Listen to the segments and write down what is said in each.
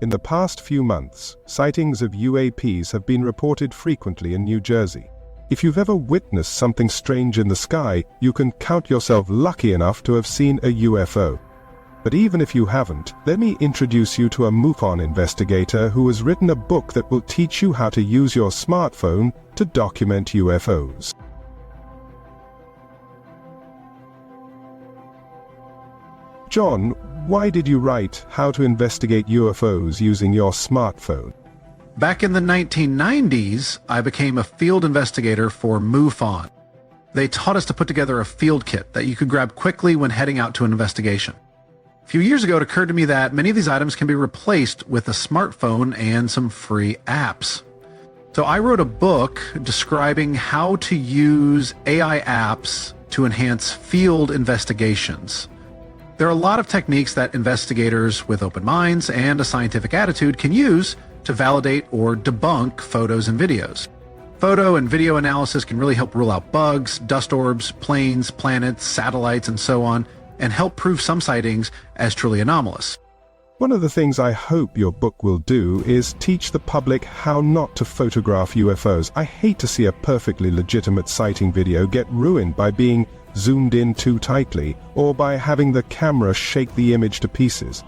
In the past few months, sightings of UAPs have been reported frequently in New Jersey. If you've ever witnessed something strange in the sky, you can count yourself lucky enough to have seen a UFO. But even if you haven't, let me introduce you to a Mufon investigator who has written a book that will teach you how to use your smartphone to document UFOs. John, why did you write How to Investigate UFOs Using Your Smartphone? Back in the 1990s, I became a field investigator for Mufon. They taught us to put together a field kit that you could grab quickly when heading out to an investigation. A few years ago, it occurred to me that many of these items can be replaced with a smartphone and some free apps. So I wrote a book describing how to use AI apps to enhance field investigations. There are a lot of techniques that investigators with open minds and a scientific attitude can use to validate or debunk photos and videos. Photo and video analysis can really help rule out bugs, dust orbs, planes, planets, satellites, and so on, and help prove some sightings as truly anomalous. One of the things I hope your book will do is teach the public how not to photograph UFOs. I hate to see a perfectly legitimate sighting video get ruined by being zoomed in too tightly, or by having the camera shake the image to pieces.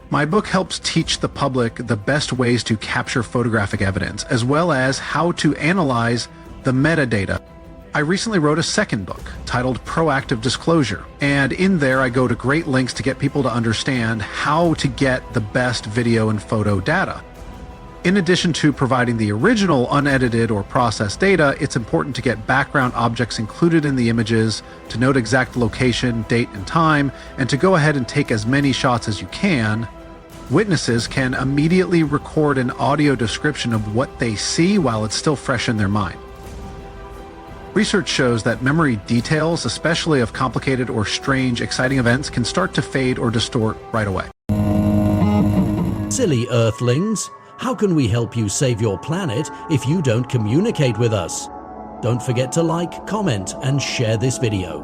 My book helps teach the public the best ways to capture photographic evidence, as well as how to analyze the metadata. I recently wrote a second book titled Proactive Disclosure, and in there I go to great lengths to get people to understand how to get the best video and photo data. In addition to providing the original unedited or processed data, it's important to get background objects included in the images, to note exact location, date, and time, and to go ahead and take as many shots as you can. Witnesses can immediately record an audio description of what they see while it's still fresh in their mind. Research shows that memory details, especially of complicated or strange, exciting events, can start to fade or distort right away. Silly Earthlings! How can we help you save your planet if you don't communicate with us? Don't forget to like, comment, and share this video.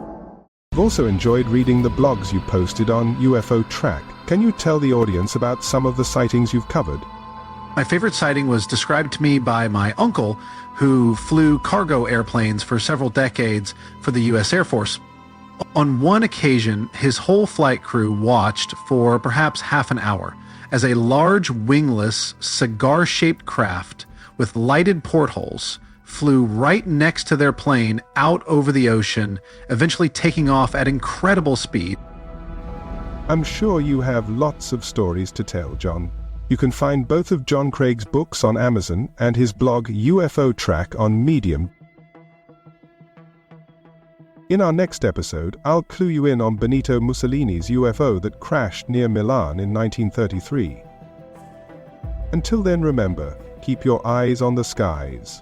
I've also enjoyed reading the blogs you posted on UFO Track. Can you tell the audience about some of the sightings you've covered? My favorite sighting was described to me by my uncle, who flew cargo airplanes for several decades for the U.S. Air Force. On one occasion, his whole flight crew watched for perhaps half an hour as a large wingless, cigar-shaped craft with lighted portholes flew right next to their plane out over the ocean, eventually taking off at incredible speed. I'm sure you have lots of stories to tell, John. You can find both of John Craig's books on Amazon and his blog UFO Track on Medium. In our next episode, I'll clue you in on Benito Mussolini's UFO that crashed near Milan in 1933. Until then, remember, keep your eyes on the skies.